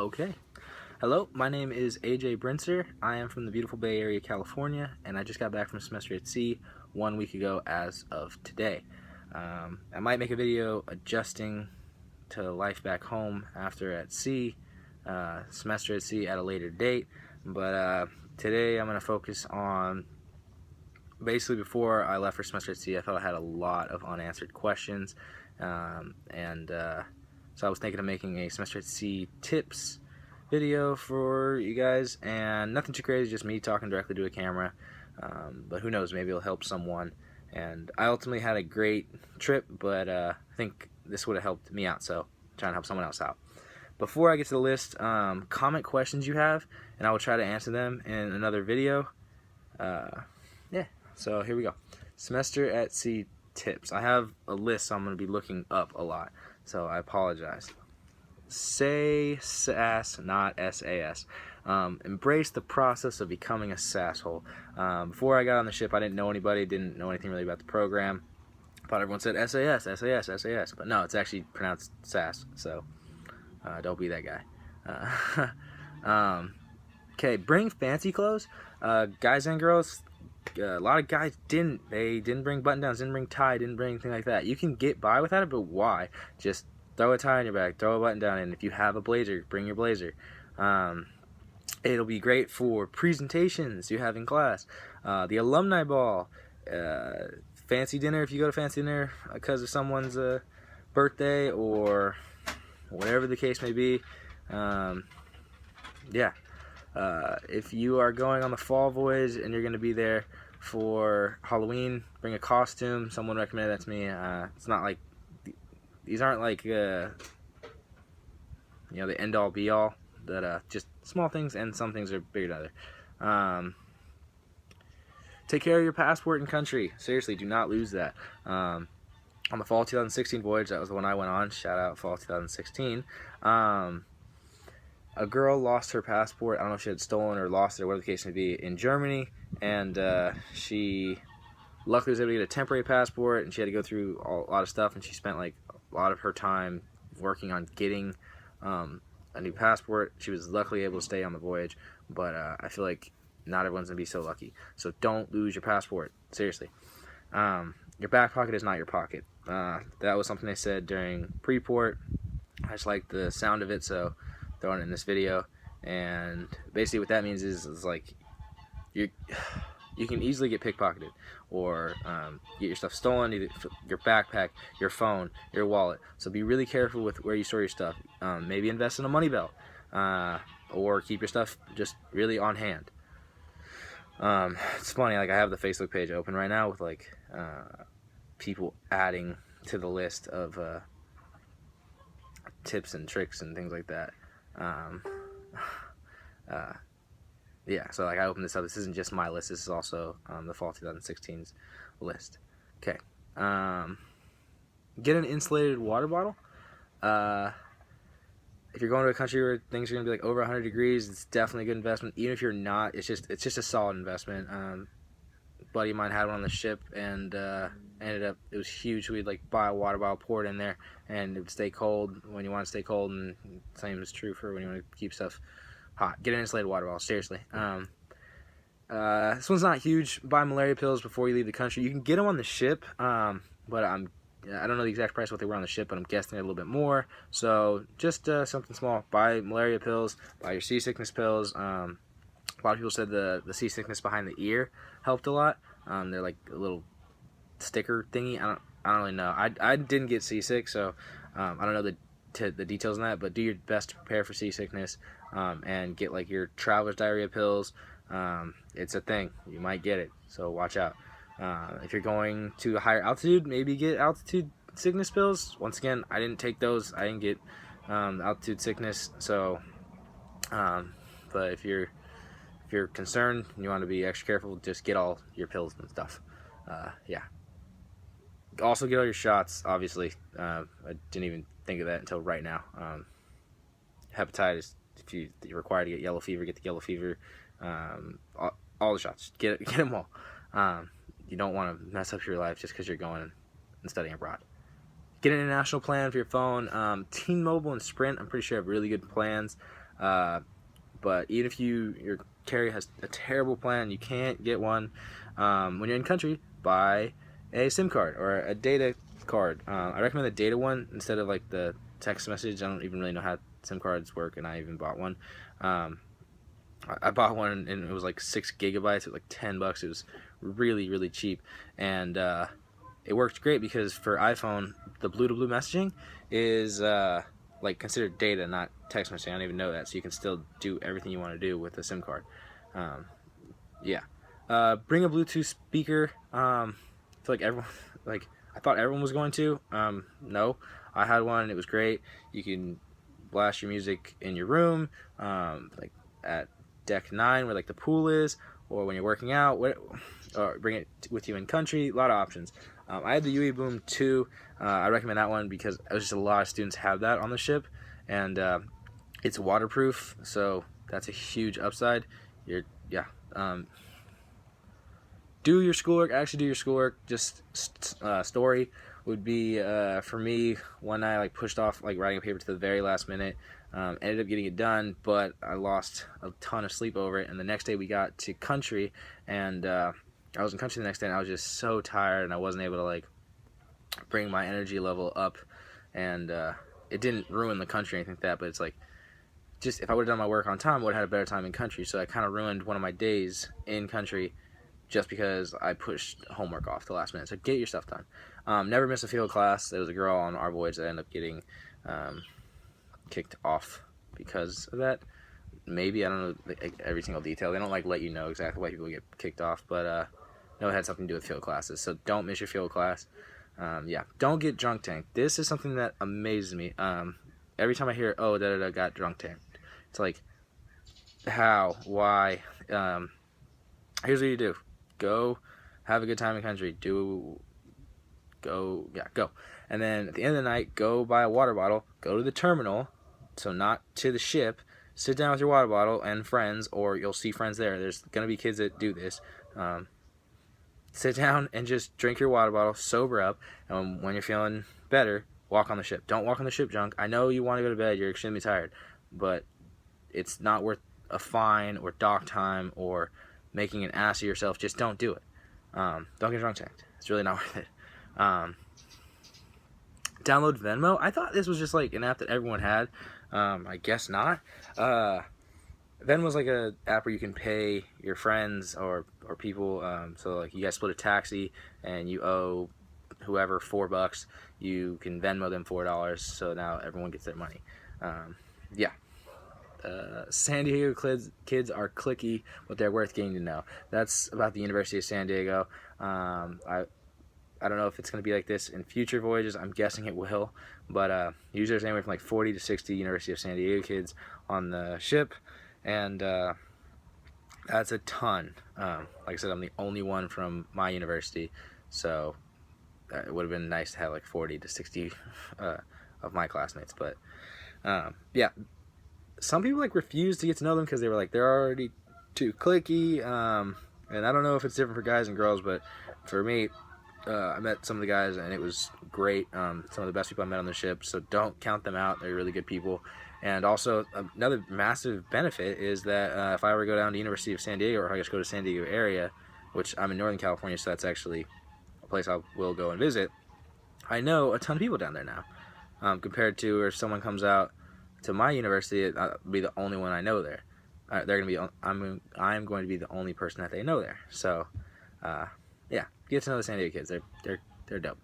Okay. Hello, my name is AJ Brinser. I am from the beautiful Bay Area, California, and I just got back from a semester at sea 1 week ago as of today. I might make a video adjusting to life back home after at sea, semester at sea at a later date, but today I'm going to focus on basically before I left for semester at sea. I felt I had a lot of unanswered questions, so I was thinking of making a semester at sea tips video for you guys, and nothing too crazy, just me talking directly to a camera, but who knows, maybe it'll help someone. And I ultimately had a great trip, but I think this would have helped me out, so I'm trying to help someone else out. Before I get to the list, comment questions you have, and I will try to answer them in another video. Yeah, so here we go. Semester at sea tips. I have a list, so I'm going to be looking up a lot, so I apologize. Say sass, not SAS. Embrace the process of becoming a sasshole. Before I got on the ship, I didn't know anybody, didn't know anything really about the program. Thought everyone said SAS, SAS, SAS, but no, it's actually pronounced sass, so don't be that guy. Okay, bring fancy clothes. Guys and girls, a lot of guys didn't. They didn't bring button downs, didn't bring tie, didn't bring anything like that. You can get by without it, but why? Just throw a tie on your back, throw a button down, and if you have a blazer, bring your blazer. It'll be great for presentations you have in class. The alumni ball, fancy dinner if you go to fancy dinner because of someone's birthday or whatever the case may be. Yeah. If you are going on the fall voyage and you're going to be there for Halloween, bring a costume. Someone recommended that to me. It's not like, these aren't like, the end all be all. That just small things, and some things are bigger than other. Take care of your passport and country. Seriously, do not lose that. On the fall 2016 voyage, that was the one I went on. Shout out fall 2016. A girl lost her passport. I don't know if she had stolen or lost it or whatever the case may be in Germany, and she luckily was able to get a temporary passport, and she had to go through a lot of stuff, and she spent like a lot of her time working on getting a new passport. She was luckily able to stay on the voyage, but I feel like not everyone's gonna be so lucky. So don't lose your passport, seriously. Your back pocket is not your pocket. That was something they said during pre-port. I just like the sound of it, so throwing it in this video. And basically what that means is like you can easily get pickpocketed or get your stuff stolen, either your backpack, your phone, your wallet. So be really careful with where you store your stuff. Maybe invest in a money belt, or keep your stuff just really on hand. It's funny, like I have the Facebook page open right now with like people adding to the list of tips and tricks and things like that. Yeah, so like I opened this up. This isn't just my list. This is also the fall 2016's list. Okay. Get an insulated water bottle. If you're going to a country where things are going to be like over 100 degrees, it's definitely a good investment. Even if you're not, it's just a solid investment. A buddy of mine had one on the ship, and ended up, it was huge. We'd like buy a water bottle, pour it in there, and it would stay cold when you want to stay cold, and the same is true for when you want to keep stuff hot. Get an insulated water bottle, seriously. This one's not huge. Buy malaria pills before you leave the country. You can get them on the ship, but I don't know the exact price of what they were on the ship, but I'm guessing a little bit more. So just something small. Buy malaria pills. Buy your seasickness pills. A lot of people said the seasickness behind the ear helped a lot. They're like a little sticker thingy. I don't really know. I didn't get seasick, so I don't know the details on that. But do your best to prepare for seasickness, and get like your traveler's diarrhea pills. It's a thing. You might get it, so watch out. If you're going to a higher altitude, maybe get altitude sickness pills. Once again, I didn't take those. I didn't get altitude sickness. So, but if you're concerned and you want to be extra careful, just get all your pills and stuff. Yeah. Also get all your shots. Obviously, I didn't even think of that until right now. Hepatitis. If you're required to get yellow fever, get the yellow fever. All the shots. Get them all. You don't want to mess up your life just because you're going and studying abroad. Get an international plan for your phone. T-Mobile and Sprint, I'm pretty sure, have really good plans. But even if your carrier has a terrible plan, you can't get one. When you're in country, buy a SIM card or a data card. I recommend the data one instead of like the text message. I don't even really know how SIM cards work, and I even bought one. I bought one and it was like 6 gigabytes. It was like $10. It was really, really cheap, and it worked great because for iPhone, the blue-to-blue messaging is like considered data, not text messaging. I don't even know that, so you can still do everything you want to do with a SIM card. Yeah, bring a Bluetooth speaker. I feel like everyone, like I thought everyone was going to. No, I had one. It was great. You can blast your music in your room, like at deck 9 where like the pool is, or when you're working out. Or bring it with you in country. A lot of options. I had the UE Boom 2. I recommend that one because just a lot of students have that on the ship, and it's waterproof, so that's a huge upside. Do your schoolwork. Actually, do your schoolwork. Just story would be for me one night I like pushed off like writing a paper to the very last minute. Ended up getting it done, but I lost a ton of sleep over it. And the next day we got to country, and I was in country the next day, and I was just so tired, and I wasn't able to like bring my energy level up. And it didn't ruin the country or anything like that, but it's like just if I would have done my work on time, I would have had a better time in country. So I kind of ruined one of my days in country just because I pushed homework off the last minute. So get your stuff done. Never miss a field class. There was a girl on our voyage that ended up getting kicked off because of that. Maybe, I don't know every single detail. They don't like let you know exactly why people get kicked off, but no, it had something to do with field classes. So don't miss your field class. Don't get drunk tanked. This is something that amazes me. Every time I hear, oh, got drunk tanked, it's like, how, why? Here's what you do: go, have a good time in country. Go, and then at the end of the night, go buy a water bottle. Go to the terminal, so not to the ship. Sit down with your water bottle and friends, or you'll see friends there. There's gonna be kids that do this. Sit down and just drink your water bottle, sober up, and when you're feeling better, walk on the ship. Don't walk on the ship drunk. I know you want to go to bed, you're extremely tired, but it's not worth a fine or dock time or making an ass of yourself. Just don't do it. Don't get drunk tanked. It's really not worth it. Download Venmo. I thought this was just like an app that everyone had. I guess not. Venmo's like a app where you can pay your friends or people. So like you guys split a taxi and you owe whoever $4, you can Venmo them $4. So now everyone gets their money. San Diego kids are cliquey, but they're worth getting to know. That's about the University of San Diego. I don't know if it's going to be like this in future voyages. I'm guessing it will, but usually there's anywhere from like 40 to 60 University of San Diego kids on the ship, and that's a ton. Like I said, I'm the only one from my university, so it would have been nice to have like 40 to 60 of my classmates. But some people like refuse to get to know them because they were like they're already too cliquey, and I don't know if it's different for guys and girls, but for me, I met some of the guys and it was great. Some of the best people I met on the ship, so don't count them out. They're really good people. And also another massive benefit is that if I ever go down to University of San Diego, or I just go to San Diego area, which I'm in Northern California, so that's actually a place I will go and visit, I know a ton of people down there now, compared to if someone comes out to my university, I'll be the only one I know there. I'm going to be the only person that they know there. So get to know the San Diego kids. They're dope.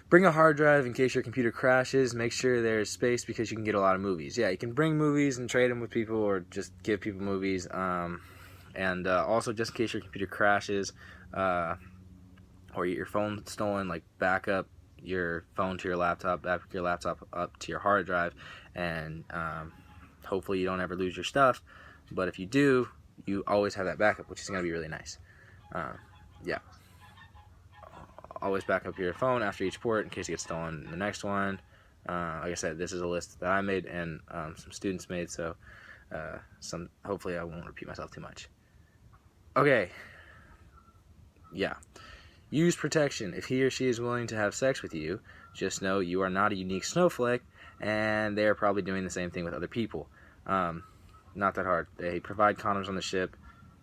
Bring a hard drive in case your computer crashes. Make sure there's space because you can get a lot of movies. Yeah, you can bring movies and trade them with people, or just give people movies. And also, just in case your computer crashes or your phone's stolen, like back up your phone to your laptop, back your laptop up to your hard drive, and hopefully you don't ever lose your stuff. But if you do, you always have that backup, which is going to be really nice. Always back up your phone after each port in case it gets stolen in the next one. Like I said, this is a list that I made and some students made, so hopefully I won't repeat myself too much. Okay. Use protection. If he or she is willing to have sex with you, just know you are not a unique snowflake, and they are probably doing the same thing with other people. Not that hard. They provide condoms on the ship.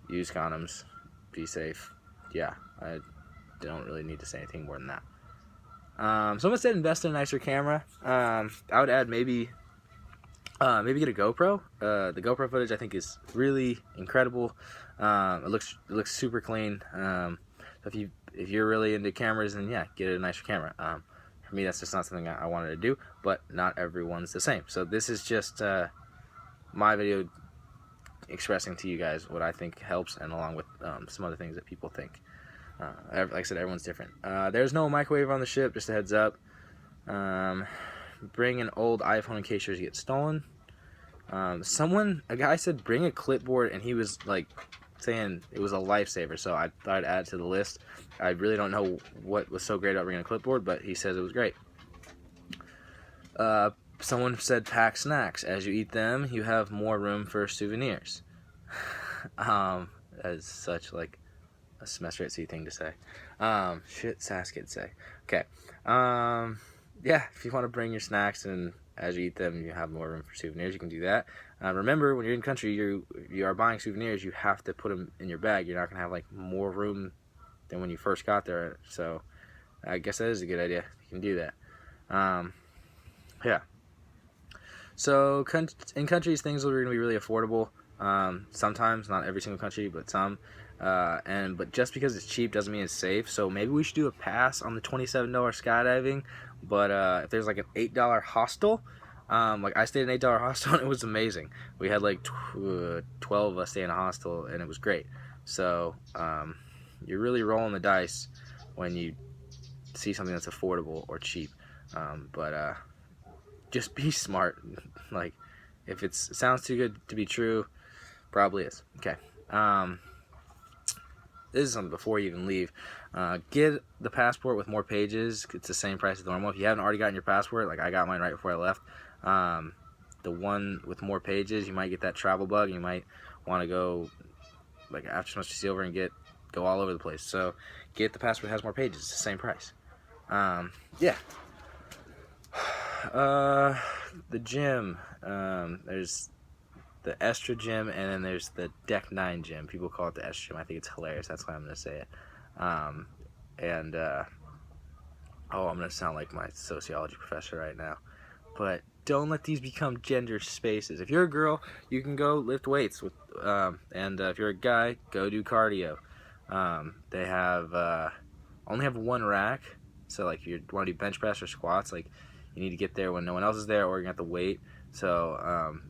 Use condoms. Be safe. Yeah, I don't really need to say anything more than that. Someone said invest in a nicer camera. I would add maybe get a GoPro. The GoPro footage I think is really incredible. It looks super clean. So if you're really into cameras, then yeah, get a nicer camera. For me, that's just not something I wanted to do, but not everyone's the same. So this is just my video expressing to you guys what I think helps, and along with some other things that people think. Like I said, everyone's different. There's no microwave on the ship, just a heads up. Bring an old iPhone in case yours get stolen. A guy said bring a clipboard, and he was like saying it was a lifesaver, so I thought I'd add it to the list. I really don't know what was so great about bringing a clipboard, but he says it was great. Someone said pack snacks. As you eat them, you have more room for souvenirs. That's such like a semester at sea thing to say. Shit Sass kids say. Okay. Yeah, if you want to bring your snacks and as you eat them, you have more room for souvenirs, you can do that. Remember, when you're in country, you are buying souvenirs, you have to put them in your bag. You're not going to have like more room than when you first got there. So I guess that is a good idea. You can do that. Yeah. So in countries, things are going to be really affordable. Sometimes, not every single country, but some. But just because it's cheap doesn't mean it's safe. So maybe we should do a pass on the $27 skydiving. But if there's like an $8 hostel, like I stayed in an $8 hostel and it was amazing. We had like 12 of us stay in a hostel and it was great. So you're really rolling the dice when you see something that's affordable or cheap. But just be smart. Like if it sounds too good to be true, probably is. Okay. This is something before you even leave. Get the passport with more pages. It's the same price as normal. If you haven't already gotten your passport, like I got mine right before I left, the one with more pages, you might get that travel bug. You might want to go like after semester silver and go all over the place. So get the passport that has more pages. It's the same price. Yeah. The gym. There's the Estra gym, and then there's the Deck 9 gym. People call it the Estra gym. I think it's hilarious. That's why I'm going to say it. I'm going to sound like my sociology professor right now. But don't let these become gender spaces. If you're a girl, you can go lift weights. And if you're a guy, go do cardio. They only have one rack. So like if you want to do bench press or squats, like you need to get there when no one else is there, or you're going to have to wait. So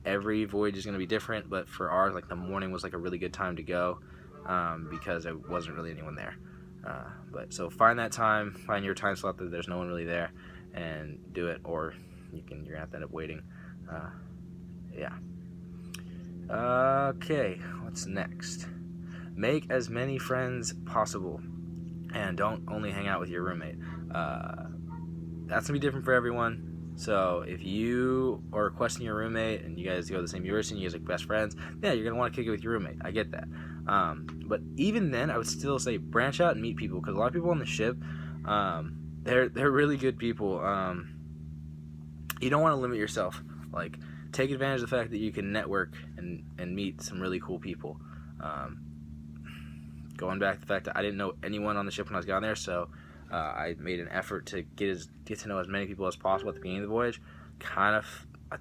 every voyage is going to be different, but for ours, like the morning was like a really good time to go because there wasn't really anyone there. But so find that time, find your time slot that there's no one really there, and do it, or you're gonna have to end up waiting. Yeah. Okay, what's next? Make as many friends possible, and don't only hang out with your roommate. That's gonna be different for everyone. So if you are requesting your roommate and you guys go to the same university and you guys are best friends, yeah, you're going to want to kick it with your roommate. I get that. But even then, I would still say branch out and meet people, because a lot of people on the ship, they're really good people. You don't want to limit yourself. Like, take advantage of the fact that you can network and meet some really cool people. Going back to the fact that I didn't know anyone on the ship when I was down there, so I made an effort to get to know as many people as possible at the beginning of the voyage. I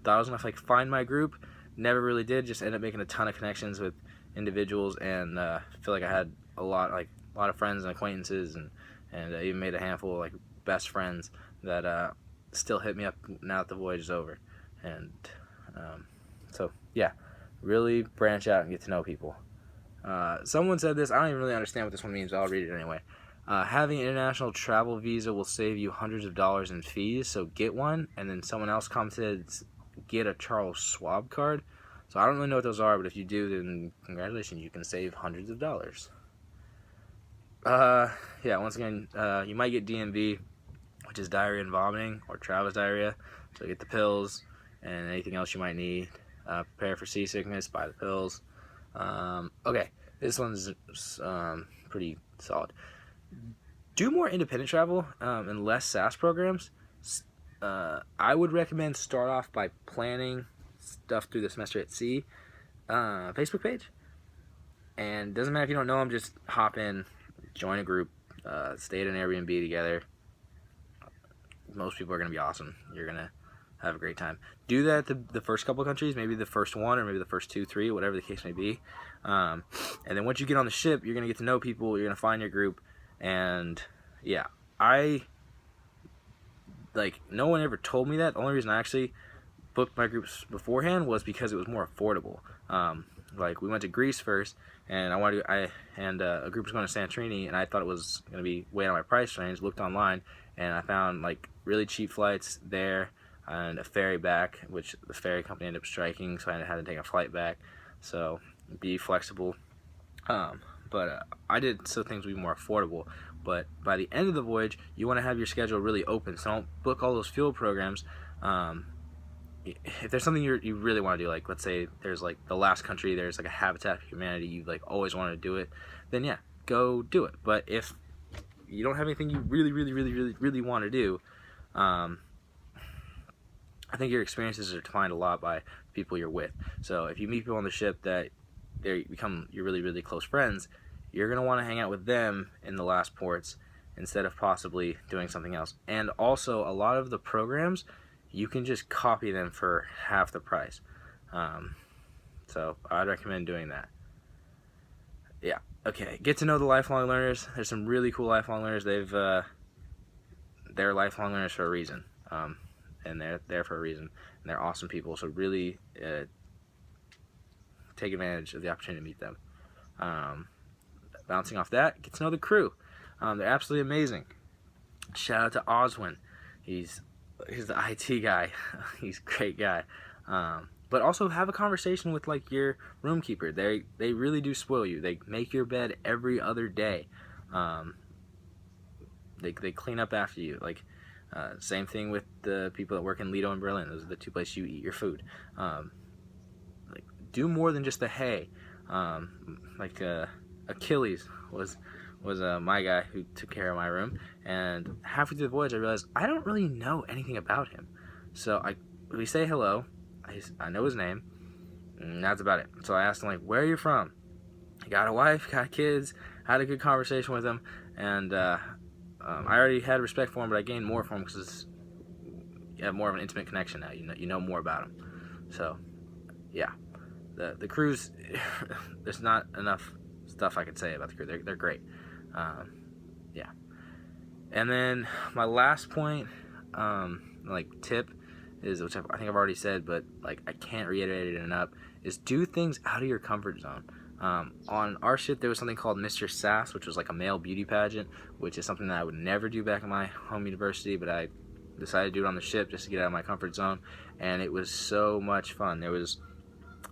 thought I was gonna find my group, never really did. Just ended up making a ton of connections with individuals, and feel like I had a lot of friends and acquaintances, and I even made a handful of like best friends that still hit me up now that the voyage is over. And so yeah, really branch out and get to know people. Someone said this. I don't even really understand what this one means, but I'll read it anyway. Having an international travel visa will save you hundreds of dollars in fees, so get one. And then someone else commented, get a Charles Schwab card. So I don't really know what those are, but if you do, then congratulations, you can save hundreds of dollars. Yeah, once again, you might get DMV, which is diarrhea and vomiting, or Travis diarrhea. So get the pills and anything else you might need. Prepare for seasickness, buy the pills. Okay, this one's pretty solid. Do more independent travel and less SAS programs. I would recommend start off by planning stuff through the Semester at Sea Facebook page. And it doesn't matter if you don't know them, just hop in, join a group, stay at an Airbnb together. Most people are going to be awesome. You're going to have a great time. Do that the first couple of countries, maybe the first one or maybe the first 2, 3, whatever the case may be. And then once you get on the ship, you're going to get to know people. You're going to find your group. And yeah, no one ever told me that. The only reason I actually booked my groups beforehand was because it was more affordable. We went to Greece first, and a group was going to Santorini, and I thought it was going to be way out of my price range. Looked online, and I found really cheap flights there and a ferry back, which the ferry company ended up striking, so I had to take a flight back. So be flexible. But I did so things would be more affordable. But by the end of the voyage, you want to have your schedule really open. So don't book all those field programs. If there's something you really want to do, let's say there's the last country, there's a Habitat for Humanity, you always wanted to do it, then yeah, go do it. But if you don't have anything you really want to do, I think your experiences are defined a lot by people you're with. So if you meet people on the ship that you're really close friends, you're going to want to hang out with them in the last ports instead of possibly doing something else. And also, a lot of the programs, you can just copy them for half the price. So I'd recommend doing that. Yeah. Okay. Get to know the lifelong learners. There's some really cool lifelong learners. They're lifelong learners for a reason. And they're there for a reason. And they're awesome people. So really take advantage of the opportunity to meet them. Bouncing off that, get to know the crew. They're absolutely amazing. Shout out to Oswin. He's the IT guy. He's a great guy. But also have a conversation with your room keeper. They really do spoil you. They make your bed every other day. They clean up after you. Same thing with the people that work in Lido and Berlin. Those are the 2 places you eat your food. Do more than just the hay. Achilles was my guy who took care of my room, and halfway through the voyage I realized I don't really know anything about him. So we say hello, I know his name, and that's about it. So I asked him where are you from? He got a wife, got kids, had a good conversation with him, and I already had respect for him, but I gained more from him because you have more of an intimate connection now. You know more about him. So yeah, the cruise, there's not enough stuff I could say about the crew. They're great. Yeah. And then my last point, tip is, which I think I've already said, but I can't reiterate it enough, is do things out of your comfort zone. On our ship, there was something called Mr. Sass, which was a male beauty pageant, which is something that I would never do back in my home university, but I decided to do it on the ship just to get out of my comfort zone, and it was so much fun. There was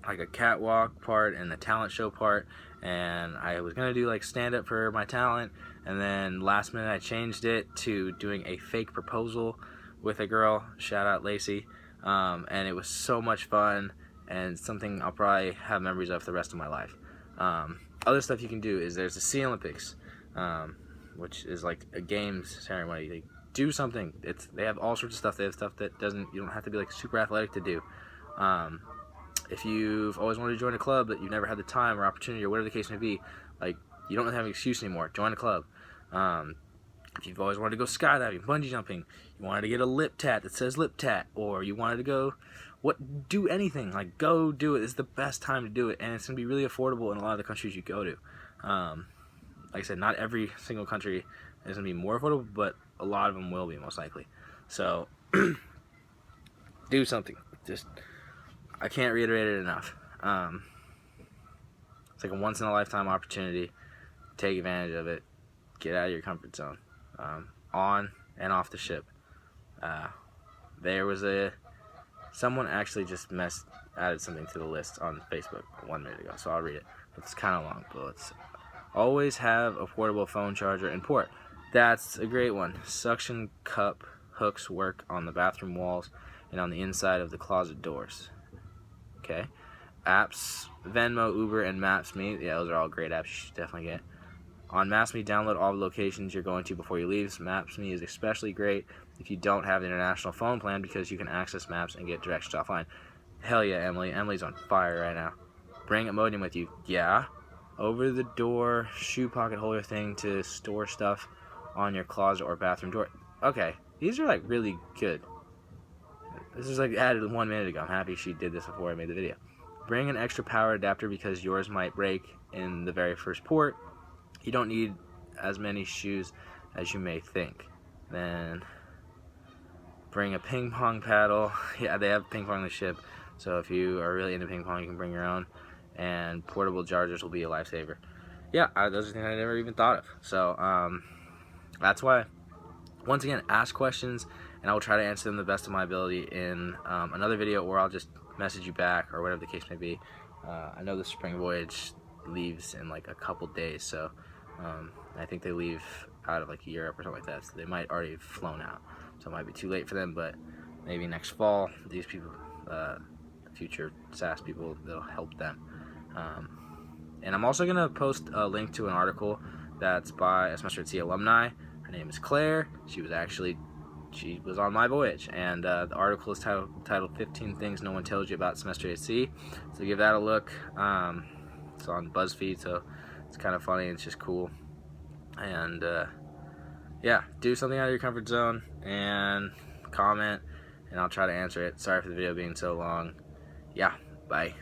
a catwalk part and the talent show part, and I was gonna do stand up for my talent, and then last minute I changed it to doing a fake proposal with a girl. Shout out Lacey. And it was so much fun and something I'll probably have memories of for the rest of my life. Other stuff you can do is there's the Sea Olympics, which is a games ceremony. They do something. They have all sorts of stuff. They have stuff that you don't have to be super athletic to do. If you've always wanted to join a club but you've never had the time or opportunity or whatever the case may be, you don't have an excuse anymore. Join a club. If you've always wanted to go skydiving, bungee jumping, you wanted to get a lip tat that says lip tat, or you wanted to go do anything, go do it. It's the best time to do it, and it's going to be really affordable in a lot of the countries you go to. Like I said, not every single country is going to be more affordable, but a lot of them will be, most likely. So, do something. I can't reiterate it enough. It's a once-in-a-lifetime opportunity. Take advantage of it. Get out of your comfort zone. On and off the ship. There was someone actually just added something to the list on Facebook 1 minute ago, so I'll read it. It's kind of long, but let's always have a portable phone charger in port. That's a great one. Suction cup hooks work on the bathroom walls and on the inside of the closet doors. Okay. Apps, Venmo, Uber, and Maps.me. Yeah, those are all great apps you should definitely get. On Maps.me, download all the locations you're going to before you leave. Maps.me is especially great if you don't have the international phone plan because you can access maps and get directions offline. Hell yeah, Emily. Emily's on fire right now. Bring Imodium with you. Yeah. Over the door, shoe pocket holder thing to store stuff on your closet or bathroom door. Okay, these are like really good. This is like added 1 minute ago. I'm happy she did this before I made the video. Bring an extra power adapter because yours might break in the very first port. You don't need as many shoes as you may think. Then bring a ping pong paddle. Yeah, they have ping pong on the ship, so if you are really into ping pong, you can bring your own. And portable chargers will be a lifesaver. Yeah, those are things I never even thought of. So that's why, once again, ask questions, and I will try to answer them the best of my ability in another video, or I'll just message you back, or whatever the case may be. I know the spring voyage leaves in like a couple days, so I think they leave out of like Europe or something like that, so they might already have flown out. So it might be too late for them, but maybe next fall, these people, future SAS people, they'll help them. And I'm also going to post a link to an article that's by a Semester at Sea alumni. Her name is Claire. She was on my voyage, and the article is titled 15 Things No One Tells You About Semester at Sea. So give that a look. It's on BuzzFeed, so it's kind of funny. It's just cool. And yeah, do something out of your comfort zone and comment, and I'll try to answer it. Sorry for the video being so long. Yeah, bye.